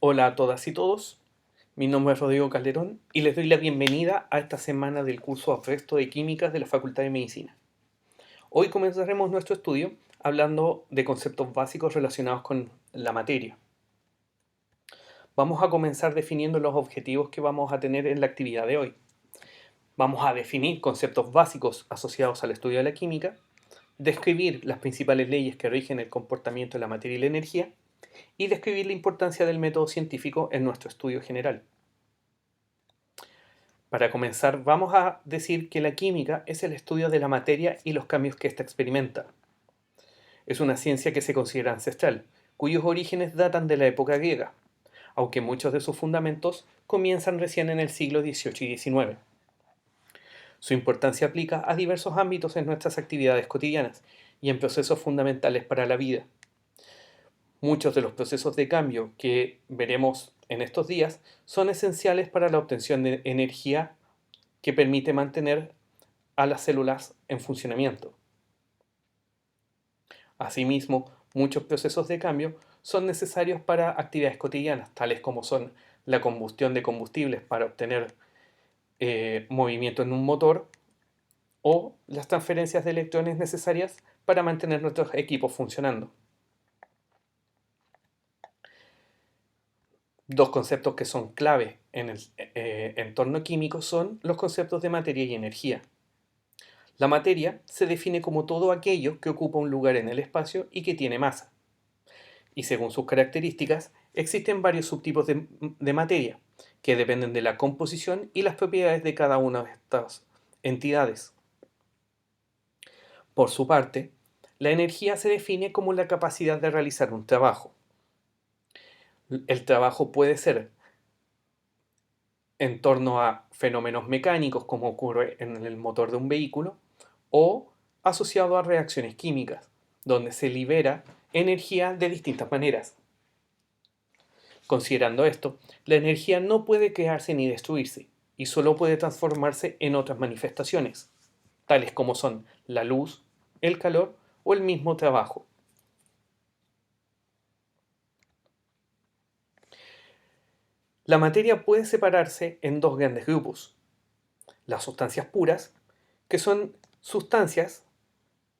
Hola a todas y todos, mi nombre es Rodrigo Calderón y les doy la bienvenida a esta semana del curso Resto de Químicas de la Facultad de Medicina. Hoy comenzaremos nuestro estudio hablando de conceptos básicos relacionados con la materia. Vamos a comenzar definiendo los objetivos que vamos a tener en la actividad de hoy. Vamos a definir conceptos básicos asociados al estudio de la química, describir las principales leyes que rigen el comportamiento de la materia y la energía, y describir la importancia del método científico en nuestro estudio general. Para comenzar, vamos a decir que la química es el estudio de la materia y los cambios que ésta experimenta. Es una ciencia que se considera ancestral, cuyos orígenes datan de la época griega, aunque muchos de sus fundamentos comienzan recién en el siglo XVIII y XIX. Su importancia aplica a diversos ámbitos en nuestras actividades cotidianas y en procesos fundamentales para la vida. Muchos de los procesos de cambio que veremos en estos días son esenciales para la obtención de energía que permite mantener a las células en funcionamiento. Asimismo, muchos procesos de cambio son necesarios para actividades cotidianas, tales como son la combustión de combustibles para obtener movimiento en un motor o las transferencias de electrones necesarias para mantener nuestros equipos funcionando. Dos conceptos que son clave en el entorno químico son los conceptos de materia y energía. La materia se define como todo aquello que ocupa un lugar en el espacio y que tiene masa. Y según sus características, existen varios subtipos de materia, que dependen de la composición y las propiedades de cada una de estas entidades. Por su parte, la energía se define como la capacidad de realizar un trabajo. El trabajo puede ser en torno a fenómenos mecánicos, como ocurre en el motor de un vehículo, o asociado a reacciones químicas, donde se libera energía de distintas maneras. Considerando esto, la energía no puede crearse ni destruirse, y solo puede transformarse en otras manifestaciones, tales como son la luz, el calor o el mismo trabajo. La materia puede separarse en dos grandes grupos: las sustancias puras, que son sustancias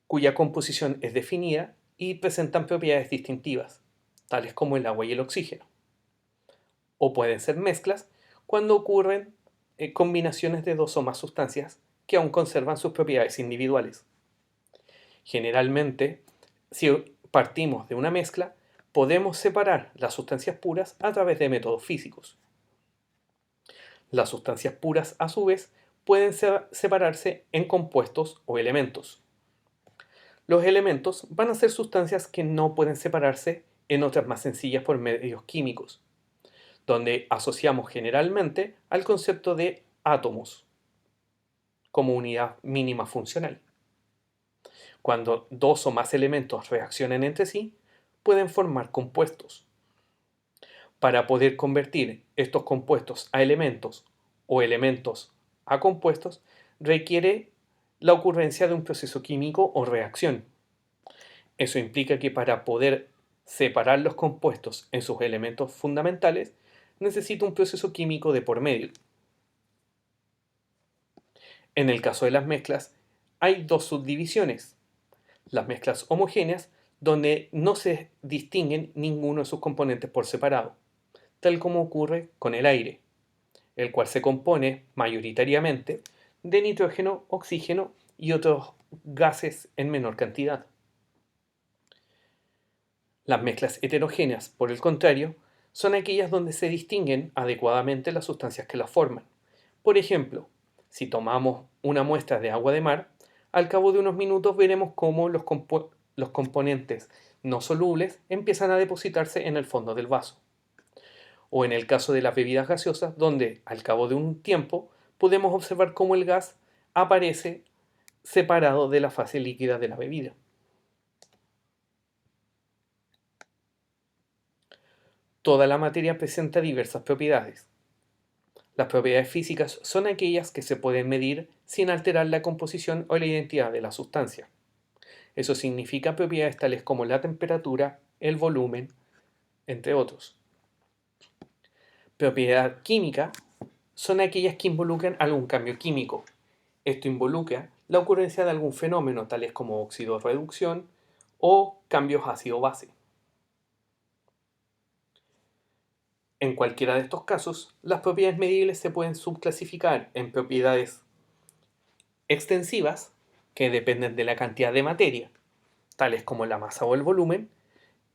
cuya composición es definida y presentan propiedades distintivas, tales como el agua y el oxígeno. O pueden ser mezclas cuando ocurren combinaciones de dos o más sustancias que aún conservan sus propiedades individuales. Generalmente, si partimos de una mezcla, podemos separar las sustancias puras a través de métodos físicos. Las sustancias puras, a su vez, pueden separarse en compuestos o elementos. Los elementos van a ser sustancias que no pueden separarse en otras más sencillas por medios químicos, donde asociamos generalmente al concepto de átomos como unidad mínima funcional. Cuando dos o más elementos reaccionan entre sí, pueden formar compuestos. Para poder convertir estos compuestos a elementos o elementos a compuestos, requiere la ocurrencia de un proceso químico o reacción. Eso implica que para poder separar los compuestos en sus elementos fundamentales, necesita un proceso químico de por medio. En el caso de las mezclas, hay dos subdivisiones: las mezclas homogéneas, donde no se distinguen ninguno de sus componentes por separado, tal como ocurre con el aire, el cual se compone mayoritariamente de nitrógeno, oxígeno y otros gases en menor cantidad. Las mezclas heterogéneas, por el contrario, son aquellas donde se distinguen adecuadamente las sustancias que las forman. Por ejemplo, si tomamos una muestra de agua de mar, al cabo de unos minutos veremos cómo los componentes no solubles empiezan a depositarse en el fondo del vaso. O en el caso de las bebidas gaseosas, donde al cabo de un tiempo podemos observar cómo el gas aparece separado de la fase líquida de la bebida. Toda la materia presenta diversas propiedades. Las propiedades físicas son aquellas que se pueden medir sin alterar la composición o la identidad de la sustancia. Eso significa propiedades tales como la temperatura, el volumen, entre otros. Propiedad química son aquellas que involucran algún cambio químico. Esto involucra la ocurrencia de algún fenómeno, tales como oxidorreducción o cambios ácido-base. En cualquiera de estos casos, las propiedades medibles se pueden subclasificar en propiedades extensivas, que dependen de la cantidad de materia, tales como la masa o el volumen,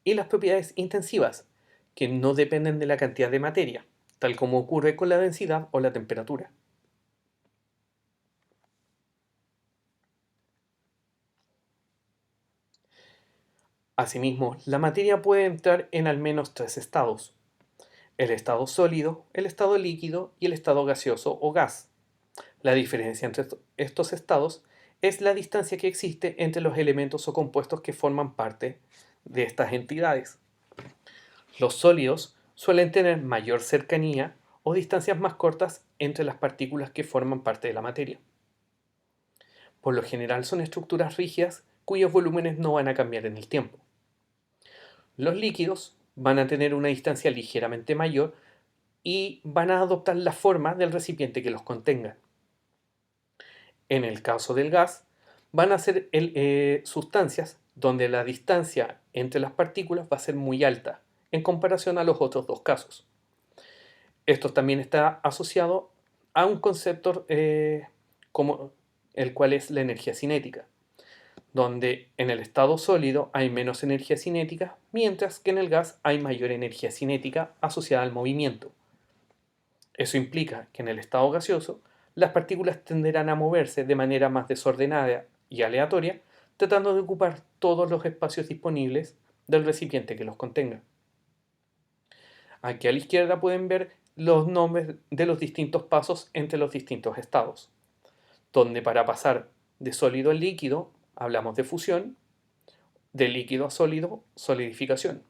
y las propiedades intensivas, que no dependen de la cantidad de materia, tal como ocurre con la densidad o la temperatura. Asimismo, la materia puede entrar en al menos tres estados: el estado sólido, el estado líquido y el estado gaseoso o gas. La diferencia entre estos estados es la distancia que existe entre los elementos o compuestos que forman parte de estas entidades. Los sólidos suelen tener mayor cercanía o distancias más cortas entre las partículas que forman parte de la materia. Por lo general son estructuras rígidas cuyos volúmenes no van a cambiar en el tiempo. Los líquidos van a tener una distancia ligeramente mayor y van a adoptar la forma del recipiente que los contenga. En el caso del gas, van a ser sustancias donde la distancia entre las partículas va a ser muy alta en comparación a los otros dos casos. Esto también está asociado a un concepto como el cual es la energía cinética, donde en el estado sólido hay menos energía cinética, mientras que en el gas hay mayor energía cinética asociada al movimiento. Eso implica que en el estado gaseoso las partículas tenderán a moverse de manera más desordenada y aleatoria, tratando de ocupar todos los espacios disponibles del recipiente que los contenga. Aquí a la izquierda pueden ver los nombres de los distintos pasos entre los distintos estados, donde para pasar de sólido a líquido hablamos de fusión, de líquido a sólido, solidificación,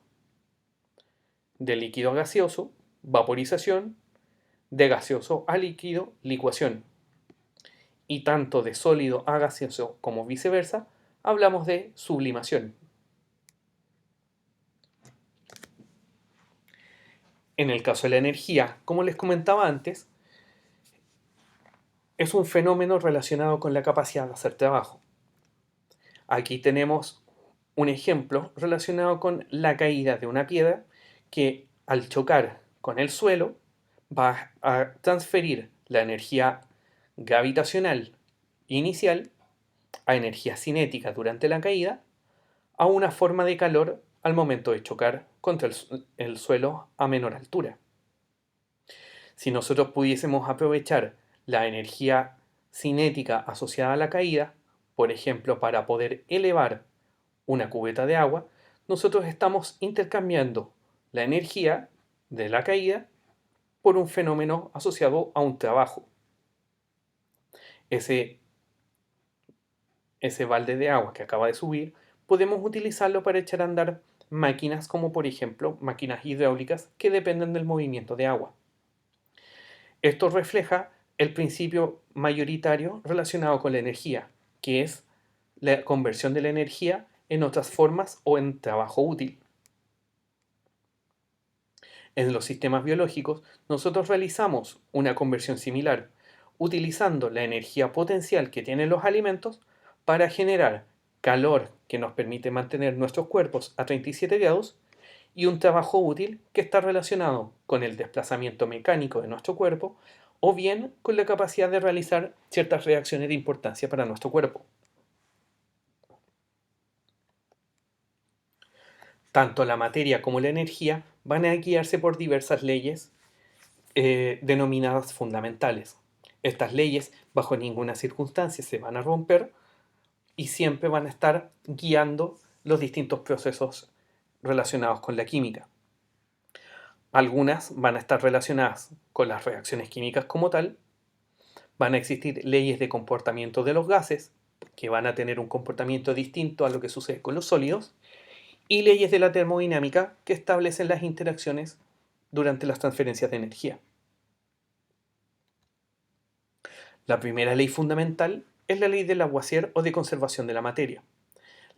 de líquido a gaseoso, vaporización, de gaseoso a líquido, licuación, y tanto de sólido a gaseoso como viceversa, hablamos de sublimación. En el caso de la energía, como les comentaba antes, es un fenómeno relacionado con la capacidad de hacer trabajo. Aquí tenemos un ejemplo relacionado con la caída de una piedra que al chocar con el suelo va a transferir la energía gravitacional inicial a energía cinética durante la caída a una forma de calor al momento de chocar contra el suelo a menor altura. Si nosotros pudiésemos aprovechar la energía cinética asociada a la caída, por ejemplo, para poder elevar una cubeta de agua, nosotros estamos intercambiando la energía de la caída por un fenómeno asociado a un trabajo. Ese balde de agua que acaba de subir, podemos utilizarlo para echar a andar máquinas como por ejemplo máquinas hidráulicas que dependen del movimiento de agua. Esto refleja el principio mayoritario relacionado con la energía, que es la conversión de la energía en otras formas o en trabajo útil. En los sistemas biológicos, nosotros realizamos una conversión similar, utilizando la energía potencial que tienen los alimentos para generar calor que nos permite mantener nuestros cuerpos a 37 grados y un trabajo útil que está relacionado con el desplazamiento mecánico de nuestro cuerpo o bien con la capacidad de realizar ciertas reacciones de importancia para nuestro cuerpo. Tanto la materia como la energía van a guiarse por diversas leyes denominadas fundamentales. Estas leyes bajo ninguna circunstancia se van a romper y siempre van a estar guiando los distintos procesos relacionados con la química. Algunas van a estar relacionadas con las reacciones químicas como tal. Van a existir leyes de comportamiento de los gases, que van a tener un comportamiento distinto a lo que sucede con los sólidos, y leyes de la termodinámica que establecen las interacciones durante las transferencias de energía. La primera ley fundamental es la ley de Lavoisier o de conservación de la materia,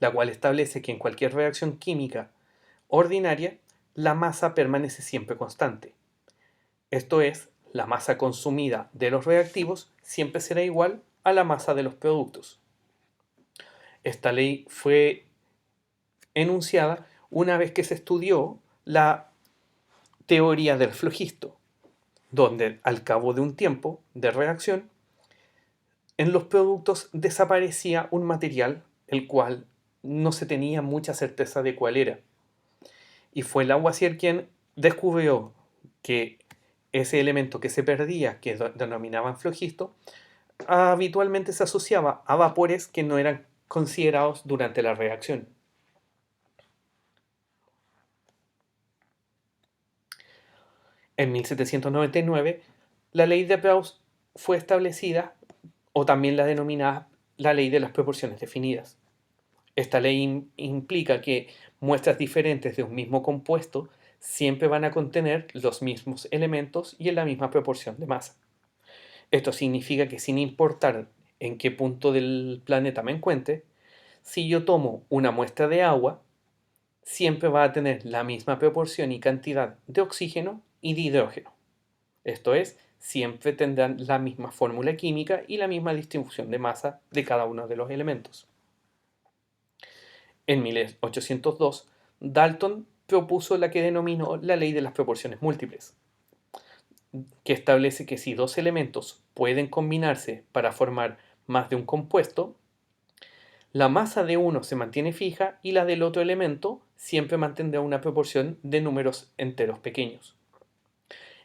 la cual establece que en cualquier reacción química ordinaria, la masa permanece siempre constante. Esto es, la masa consumida de los reactivos siempre será igual a la masa de los productos. Esta ley fue enunciada una vez que se estudió la teoría del flogisto, donde al cabo de un tiempo de reacción, en los productos desaparecía un material el cual no se tenía mucha certeza de cuál era. Y fue Lavoisier quien descubrió que ese elemento que se perdía, que denominaban flogisto, habitualmente se asociaba a vapores que no eran considerados durante la reacción. En 1799, la ley de Gauss fue establecida, o también la denominada la ley de las proporciones definidas. Esta ley implica que muestras diferentes de un mismo compuesto siempre van a contener los mismos elementos y en la misma proporción de masa. Esto significa que sin importar en qué punto del planeta me encuentre, si yo tomo una muestra de agua, siempre va a tener la misma proporción y cantidad de oxígeno y de hidrógeno. Esto es, siempre tendrán la misma fórmula química y la misma distribución de masa de cada uno de los elementos. En 1802, Dalton propuso la que denominó la ley de las proporciones múltiples, que establece que si dos elementos pueden combinarse para formar más de un compuesto, la masa de uno se mantiene fija y la del otro elemento siempre mantendrá una proporción de números enteros pequeños.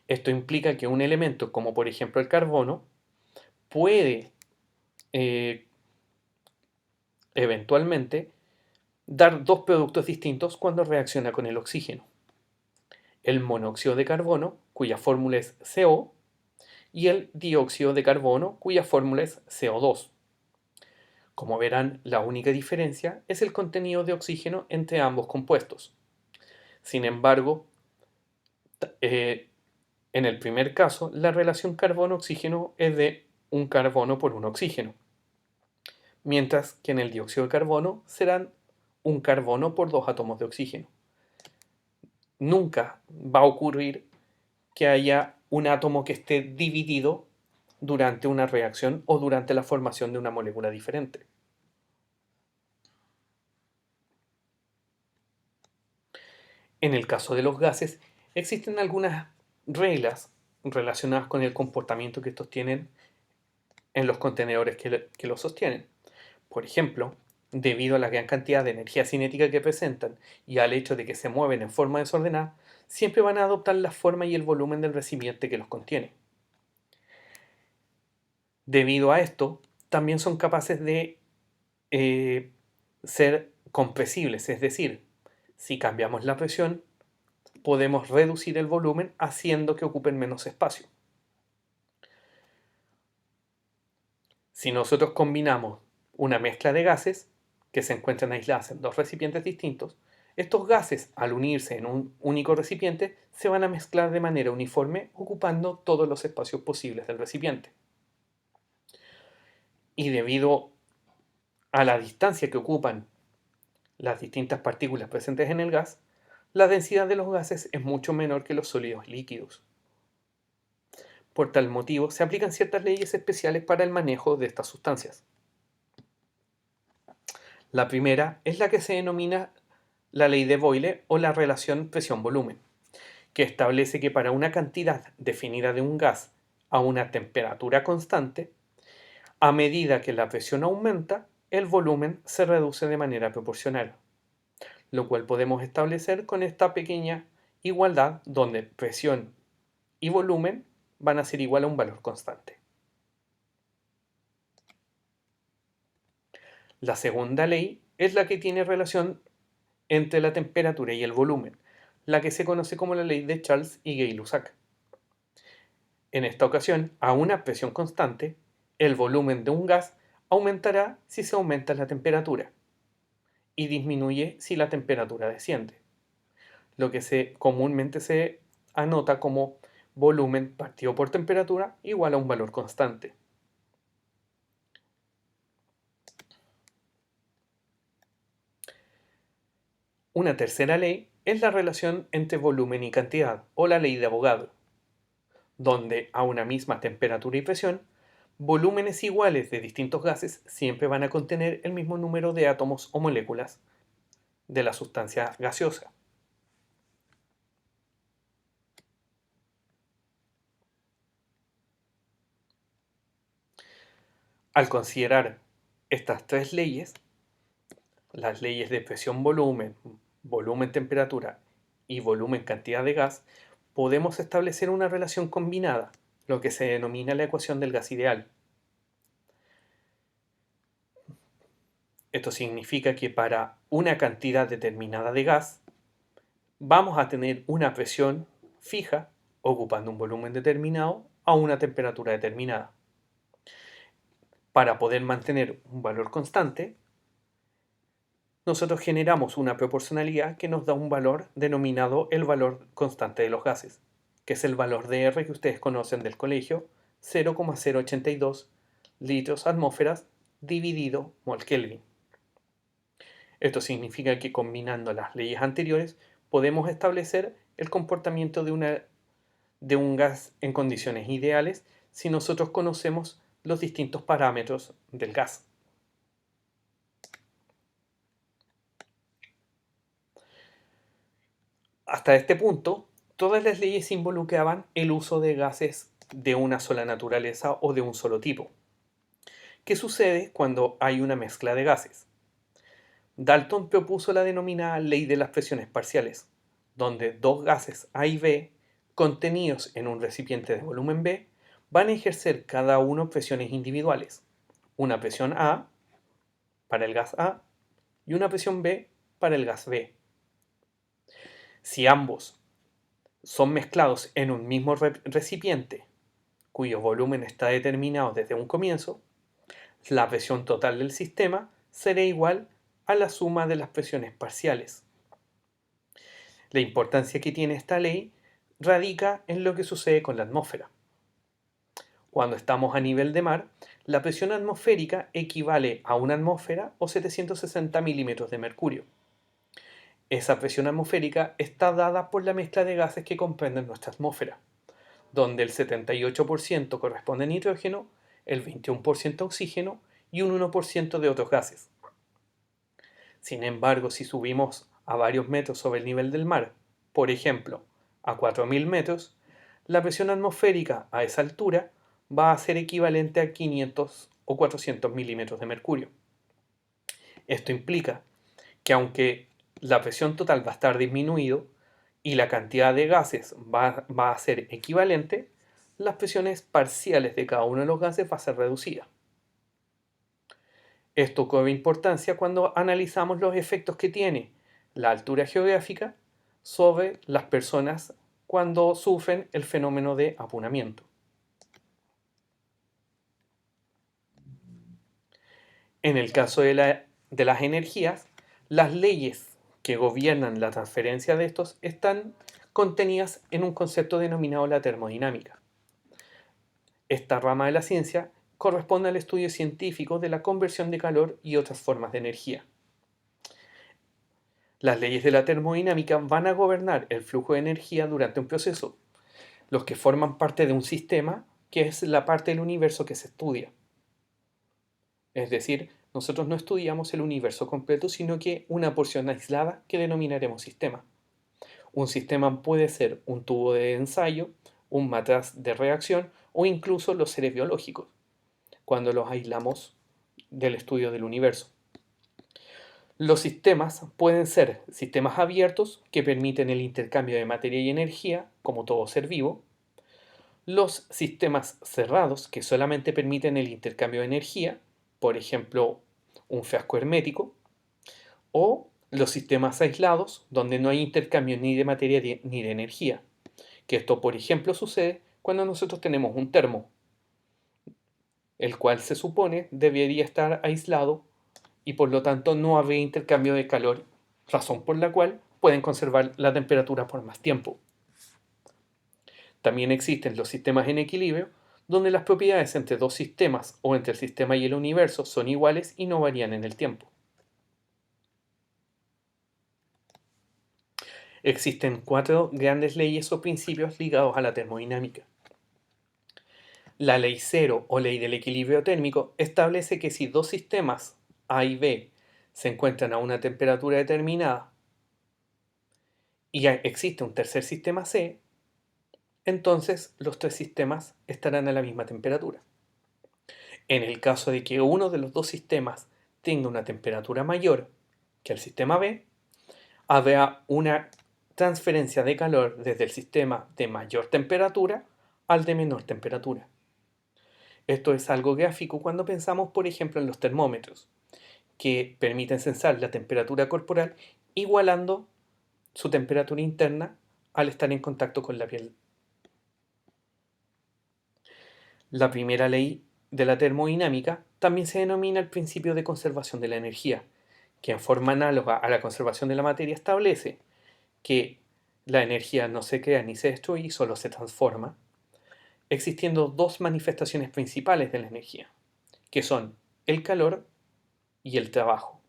Esto implica que un elemento, como por ejemplo el carbono, puede eventualmente dar dos productos distintos cuando reacciona con el oxígeno. El monóxido de carbono, cuya fórmula es CO, y el dióxido de carbono, cuya fórmula es CO2. Como verán, la única diferencia es el contenido de oxígeno entre ambos compuestos. Sin embargo, en el primer caso, la relación carbono-oxígeno es de un carbono por un oxígeno, mientras que en el dióxido de carbono serán un carbono por dos átomos de oxígeno. Nunca va a ocurrir que haya un átomo que esté dividido durante una reacción o durante la formación de una molécula diferente. En el caso de los gases, existen algunas reglas relacionadas con el comportamiento que estos tienen en los contenedores que los sostienen. Por ejemplo, debido a la gran cantidad de energía cinética que presentan y al hecho de que se mueven en forma desordenada, siempre van a adoptar la forma y el volumen del recipiente que los contiene. Debido a esto, también son capaces de ser compresibles, es decir, si cambiamos la presión, podemos reducir el volumen haciendo que ocupen menos espacio. Si nosotros combinamos una mezcla de gases que se encuentran aisladas en dos recipientes distintos, estos gases, al unirse en un único recipiente, se van a mezclar de manera uniforme, ocupando todos los espacios posibles del recipiente. Y debido a la distancia que ocupan las distintas partículas presentes en el gas, la densidad de los gases es mucho menor que los sólidos líquidos. Por tal motivo, se aplican ciertas leyes especiales para el manejo de estas sustancias. La primera es la que se denomina la ley de Boyle o la relación presión-volumen, que establece que para una cantidad definida de un gas a una temperatura constante, a medida que la presión aumenta, el volumen se reduce de manera proporcional, lo cual podemos establecer con esta pequeña igualdad donde presión y volumen van a ser igual a un valor constante. La segunda ley es la que tiene relación entre la temperatura y el volumen, la que se conoce como la ley de Charles y Gay-Lussac. En esta ocasión, a una presión constante, el volumen de un gas aumentará si se aumenta la temperatura y disminuye si la temperatura desciende, lo que comúnmente se anota como volumen partido por temperatura igual a un valor constante. Una tercera ley es la relación entre volumen y cantidad, o la ley de Avogadro. donde a una misma temperatura y presión, volúmenes iguales de distintos gases siempre van a contener el mismo número de átomos o moléculas de la sustancia gaseosa. Al considerar estas tres leyes, las leyes de presión-volumen, volumen-temperatura y volumen-cantidad de gas, podemos establecer una relación combinada, lo que se denomina la ecuación del gas ideal. Esto significa que para una cantidad determinada de gas, vamos a tener una presión fija ocupando un volumen determinado a una temperatura determinada. Para poder mantener un valor constante, nosotros generamos una proporcionalidad que nos da un valor denominado el valor constante de los gases, que es el valor de R que ustedes conocen del colegio, 0,082 litros atmósferas dividido mol Kelvin. Esto significa que combinando las leyes anteriores podemos establecer el comportamiento de un gas en condiciones ideales si nosotros conocemos los distintos parámetros del gas. Hasta este punto, todas las leyes involucraban el uso de gases de una sola naturaleza o de un solo tipo. ¿Qué sucede cuando hay una mezcla de gases? Dalton propuso la denominada ley de las presiones parciales, donde dos gases A y B, contenidos en un recipiente de volumen B, van a ejercer cada uno presiones individuales. Una presión A para el gas A y una presión B para el gas B. Si ambos son mezclados en un mismo recipiente, cuyo volumen está determinado desde un comienzo, la presión total del sistema será igual a la suma de las presiones parciales. La importancia que tiene esta ley radica en lo que sucede con la atmósfera. Cuando estamos a nivel de mar, la presión atmosférica equivale a una atmósfera o 760 milímetros de mercurio. Esa presión atmosférica está dada por la mezcla de gases que comprenden nuestra atmósfera, donde el 78% corresponde a nitrógeno, el 21% a oxígeno y un 1% de otros gases. Sin embargo, si subimos a varios metros sobre el nivel del mar, por ejemplo, a 4.000 metros, la presión atmosférica a esa altura va a ser equivalente a 500 o 400 milímetros de mercurio. Esto implica que aunque la presión total va a estar disminuido y la cantidad de gases va a ser equivalente, las presiones parciales de cada uno de los gases va a ser reducida. Esto cobra importancia cuando analizamos los efectos que tiene la altura geográfica sobre las personas cuando sufren el fenómeno de apunamiento. En el caso de las energías, las leyes que gobiernan la transferencia de estos están contenidas en un concepto denominado la termodinámica. Esta rama de la ciencia corresponde al estudio científico de la conversión de calor y otras formas de energía. Las leyes de la termodinámica van a gobernar el flujo de energía durante un proceso, los que forman parte de un sistema que es la parte del universo que se estudia. Es decir, nosotros no estudiamos el universo completo, sino que una porción aislada que denominaremos sistema. Un sistema puede ser un tubo de ensayo, un matraz de reacción o incluso los seres biológicos, cuando los aislamos del estudio del universo. Los sistemas pueden ser sistemas abiertos que permiten el intercambio de materia y energía, como todo ser vivo. Los sistemas cerrados que solamente permiten el intercambio de energía, por ejemplo, un frasco hermético. O los sistemas aislados donde no hay intercambio ni de materia ni de energía. Que esto, por ejemplo, sucede cuando nosotros tenemos un termo, el cual se supone debería estar aislado y por lo tanto no habría intercambio de calor, razón por la cual pueden conservar la temperatura por más tiempo. También existen los sistemas en equilibrio, donde las propiedades entre dos sistemas o entre el sistema y el universo son iguales y no varían en el tiempo. Existen 4 grandes leyes o principios ligados a la termodinámica. La ley cero o ley del equilibrio térmico establece que si dos sistemas A y B se encuentran a una temperatura determinada y existe un tercer sistema C, entonces los tres sistemas estarán a la misma temperatura. En el caso de que uno de los dos sistemas tenga una temperatura mayor que el sistema B, habrá una transferencia de calor desde el sistema de mayor temperatura al de menor temperatura. Esto es algo gráfico cuando pensamos, por ejemplo, en los termómetros, que permiten sensar la temperatura corporal igualando su temperatura interna al estar en contacto con la piel. La primera ley de la termodinámica también se denomina el principio de conservación de la energía, que en forma análoga a la conservación de la materia establece que la energía no se crea ni se destruye, solo se transforma, existiendo dos manifestaciones principales de la energía, que son el calor y el trabajo.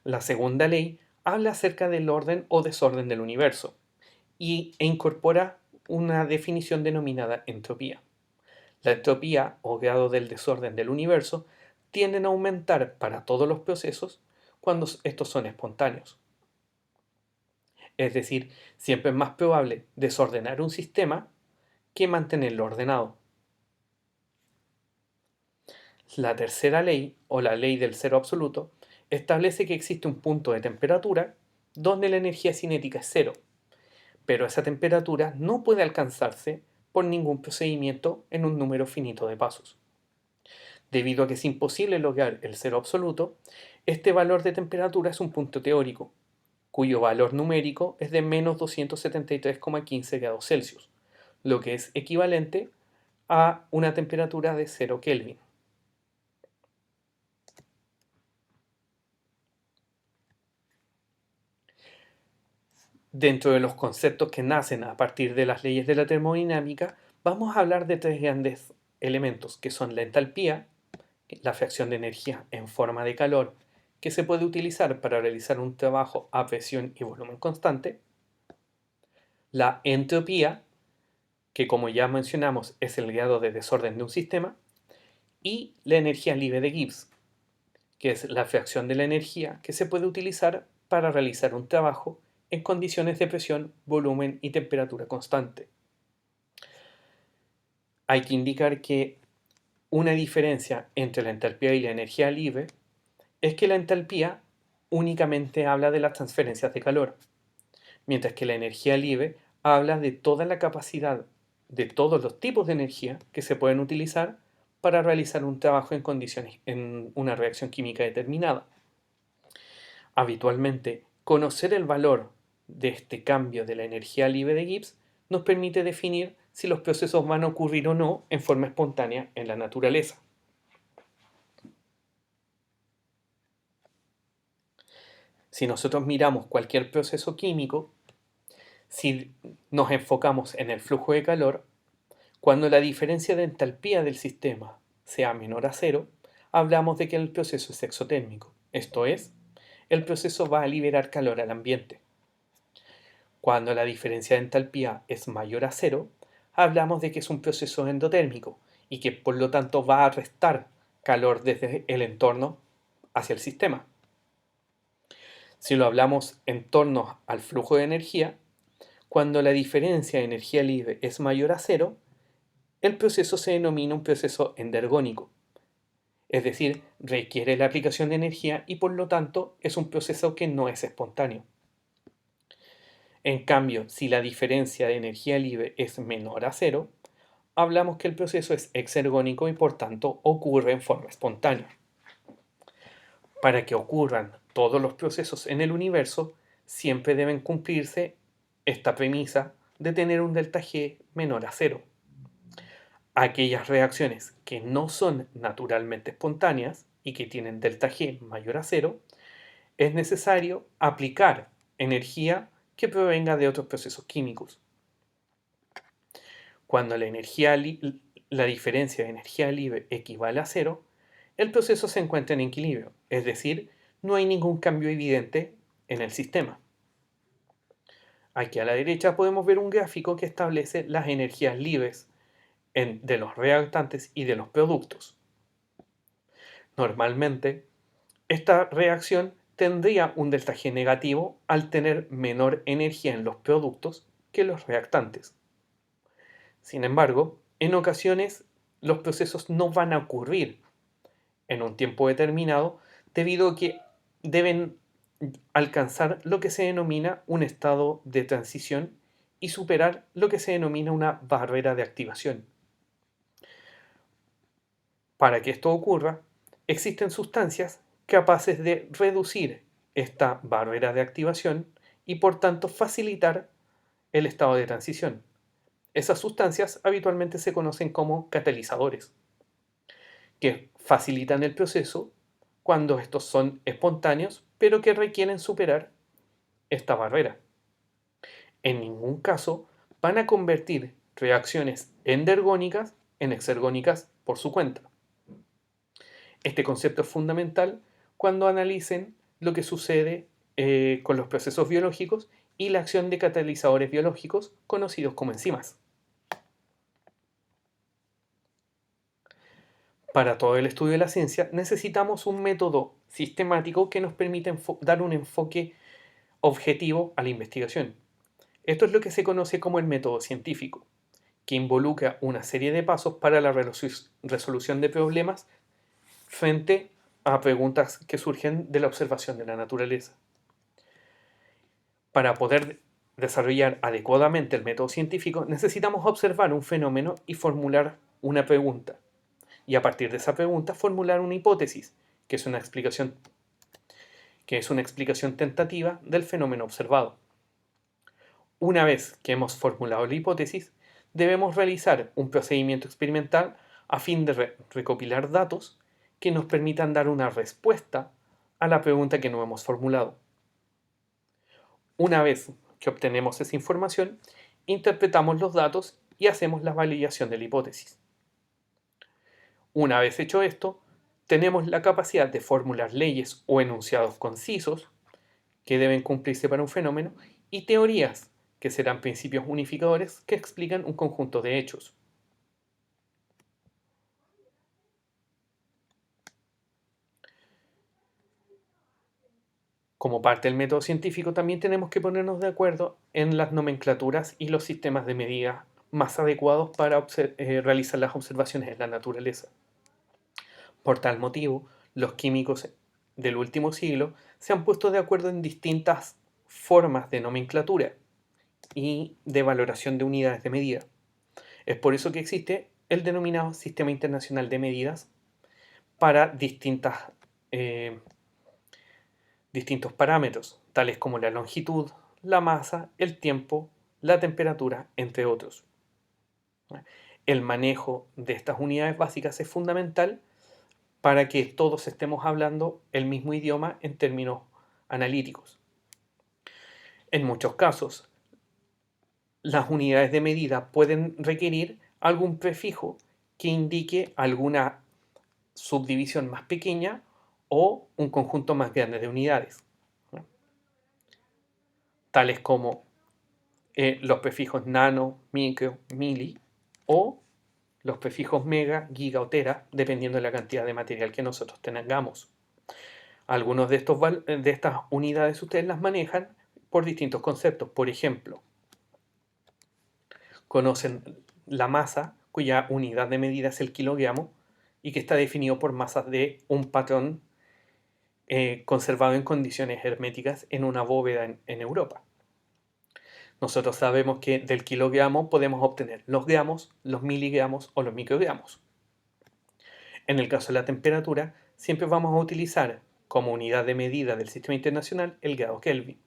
La segunda ley habla acerca del orden o desorden del universo e incorpora una definición denominada entropía. La entropía o grado del desorden del universo tienden a aumentar para todos los procesos cuando estos son espontáneos. Es decir, siempre es más probable desordenar un sistema que mantenerlo ordenado. La tercera ley, o la ley del cero absoluto, establece que existe un punto de temperatura donde la energía cinética es cero, pero esa temperatura no puede alcanzarse por ningún procedimiento en un número finito de pasos. Debido a que es imposible lograr el cero absoluto, este valor de temperatura es un punto teórico, cuyo valor numérico es de menos 273,15 grados Celsius, lo que es equivalente a una temperatura de 0 Kelvin. Dentro de los conceptos que nacen a partir de las leyes de la termodinámica, vamos a hablar de tres grandes elementos, que son la entalpía, la fracción de energía en forma de calor, que se puede utilizar para realizar un trabajo a presión y volumen constante, la entropía, que como ya mencionamos es el grado de desorden de un sistema, y la energía libre de Gibbs, que es la fracción de la energía que se puede utilizar para realizar un trabajo en condiciones de presión, volumen y temperatura constante. Hay que indicar que una diferencia entre la entalpía y la energía libre es que la entalpía únicamente habla de las transferencias de calor, mientras que la energía libre habla de toda la capacidad de todos los tipos de energía que se pueden utilizar para realizar un trabajo en una reacción química determinada. Habitualmente, conocer el valor de este cambio de la energía libre de Gibbs nos permite definir si los procesos van a ocurrir o no en forma espontánea en la naturaleza. Si nosotros miramos cualquier proceso químico, si nos enfocamos en el flujo de calor, cuando la diferencia de entalpía del sistema sea menor a cero, hablamos de que el proceso es exotérmico, esto es, el proceso va a liberar calor al ambiente. Cuando la diferencia de entalpía es mayor a cero, hablamos de que es un proceso endotérmico y que por lo tanto va a restar calor desde el entorno hacia el sistema. Si lo hablamos en torno al flujo de energía, cuando la diferencia de energía libre es mayor a cero, el proceso se denomina un proceso endergónico, es decir, requiere la aplicación de energía y por lo tanto es un proceso que no es espontáneo. En cambio, si la diferencia de energía libre es menor a cero, hablamos que el proceso es exergónico y por tanto ocurre en forma espontánea. Para que ocurran todos los procesos en el universo, siempre deben cumplirse esta premisa de tener un delta G menor a cero. Aquellas reacciones que no son naturalmente espontáneas y que tienen delta G mayor a cero, es necesario aplicar energía que provenga de otros procesos químicos. Cuando la diferencia de energía libre equivale a cero, el proceso se encuentra en equilibrio, es decir, no hay ningún cambio evidente en el sistema. Aquí a la derecha podemos ver un gráfico que establece las energías libres de los reactantes y de los productos. Normalmente, esta reacción tendría un delta G negativo al tener menor energía en los productos que los reactantes. Sin embargo, en ocasiones los procesos no van a ocurrir en un tiempo determinado debido a que deben alcanzar lo que se denomina un estado de transición y superar lo que se denomina una barrera de activación. Para que esto ocurra, existen sustancias capaces de reducir esta barrera de activación y por tanto facilitar el estado de transición. Esas sustancias habitualmente se conocen como catalizadores, que facilitan el proceso cuando estos son espontáneos, pero que requieren superar esta barrera. En ningún caso van a convertir reacciones endergónicas en exergónicas por su cuenta. Este concepto es fundamental cuando analicen lo que sucede con los procesos biológicos y la acción de catalizadores biológicos conocidos como enzimas. Para todo el estudio de la ciencia necesitamos un método sistemático que nos permita dar un enfoque objetivo a la investigación. Esto es lo que se conoce como el método científico, que involucra una serie de pasos para la resolución de problemas frente a preguntas que surgen de la observación de la naturaleza. Para poder desarrollar adecuadamente el método científico necesitamos observar un fenómeno y formular una pregunta. Y a partir de esa pregunta formular una hipótesis, que es una explicación tentativa del fenómeno observado. Una vez que hemos formulado la hipótesis, debemos realizar un procedimiento experimental a fin de recopilar datos que nos permitan dar una respuesta a la pregunta que no hemos formulado. Una vez que obtenemos esa información, interpretamos los datos y hacemos la validación de la hipótesis. Una vez hecho esto, tenemos la capacidad de formular leyes o enunciados concisos que deben cumplirse para un fenómeno y teorías que serán principios unificadores que explican un conjunto de hechos. Como parte del método científico, también tenemos que ponernos de acuerdo en las nomenclaturas y los sistemas de medida más adecuados para realizar las observaciones en la naturaleza. Por tal motivo, los químicos del último siglo se han puesto de acuerdo en distintas formas de nomenclatura y de valoración de unidades de medida. Es por eso que existe el denominado Sistema Internacional de Medidas para distintos parámetros, tales como la longitud, la masa, el tiempo, la temperatura, entre otros. El manejo de estas unidades básicas es fundamental para que todos estemos hablando el mismo idioma en términos analíticos. En muchos casos, las unidades de medida pueden requerir algún prefijo que indique alguna subdivisión más pequeña o un conjunto más grande de unidades, ¿no? Tales como los prefijos nano, micro, mili o los prefijos mega, giga o tera, dependiendo de la cantidad de material que nosotros tengamos. Algunos de estas unidades ustedes las manejan por distintos conceptos. Por ejemplo, conocen la masa, cuya unidad de medida es el kilogramo, y que está definido por masas de un patrón conservado en condiciones herméticas en una bóveda en Europa. Nosotros sabemos que del kilogramo podemos obtener los gramos, los miligramos o los microgramos. En el caso de la temperatura, siempre vamos a utilizar como unidad de medida del sistema internacional el grado Kelvin.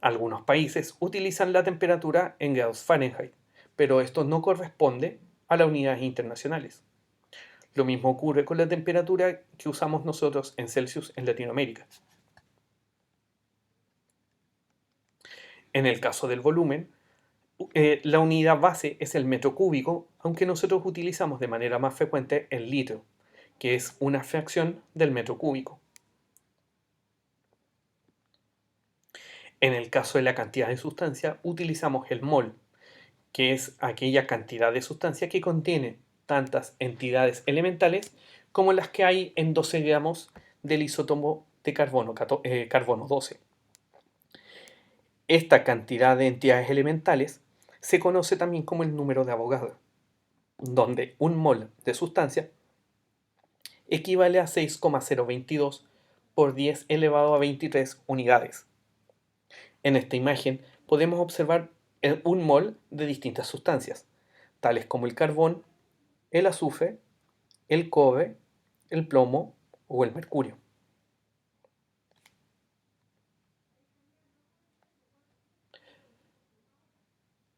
Algunos países utilizan la temperatura en grados Fahrenheit, pero esto no corresponde a las unidades internacionales. Lo mismo ocurre con la temperatura que usamos nosotros en Celsius en Latinoamérica. En el caso del volumen, la unidad base es el metro cúbico, aunque nosotros utilizamos de manera más frecuente el litro, que es una fracción del metro cúbico. En el caso de la cantidad de sustancia, utilizamos el mol, que es aquella cantidad de sustancia que contiene tantas entidades elementales como las que hay en 12 gramos del isótopo de carbono 12. Esta cantidad de entidades elementales se conoce también como el número de Avogadro, donde un mol de sustancia equivale a 6,022 por 10 elevado a 23 unidades. En esta imagen podemos observar un mol de distintas sustancias, tales como el carbón, el azufre, el cobre, el plomo o el mercurio.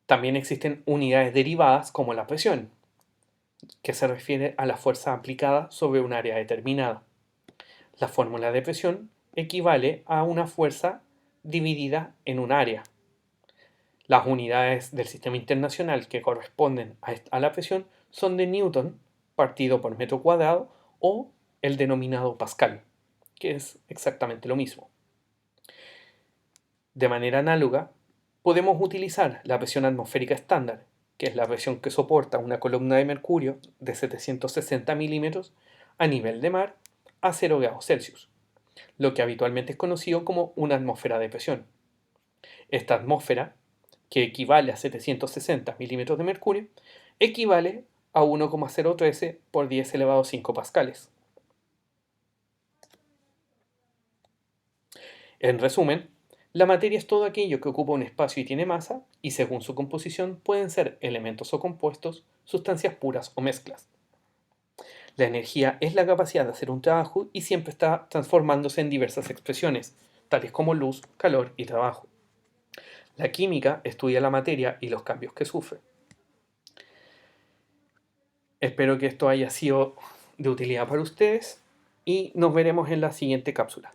También existen unidades derivadas como la presión, que se refiere a la fuerza aplicada sobre un área determinada. La fórmula de presión equivale a una fuerza dividida en un área. Las unidades del sistema internacional que corresponden a la presión son de Newton partido por metro cuadrado o el denominado Pascal, que es exactamente lo mismo. De manera análoga, podemos utilizar la presión atmosférica estándar, que es la presión que soporta una columna de mercurio de 760 milímetros a nivel de mar a 0 grados Celsius, lo que habitualmente es conocido como una atmósfera de presión. Esta atmósfera, que equivale a 760 milímetros de mercurio, equivale a 1,013 por 10 elevado a 5 pascales. En resumen, la materia es todo aquello que ocupa un espacio y tiene masa, y según su composición pueden ser elementos o compuestos, sustancias puras o mezclas. La energía es la capacidad de hacer un trabajo y siempre está transformándose en diversas expresiones, tales como luz, calor y trabajo. La química estudia la materia y los cambios que sufre. Espero que esto haya sido de utilidad para ustedes y nos veremos en la siguiente cápsula.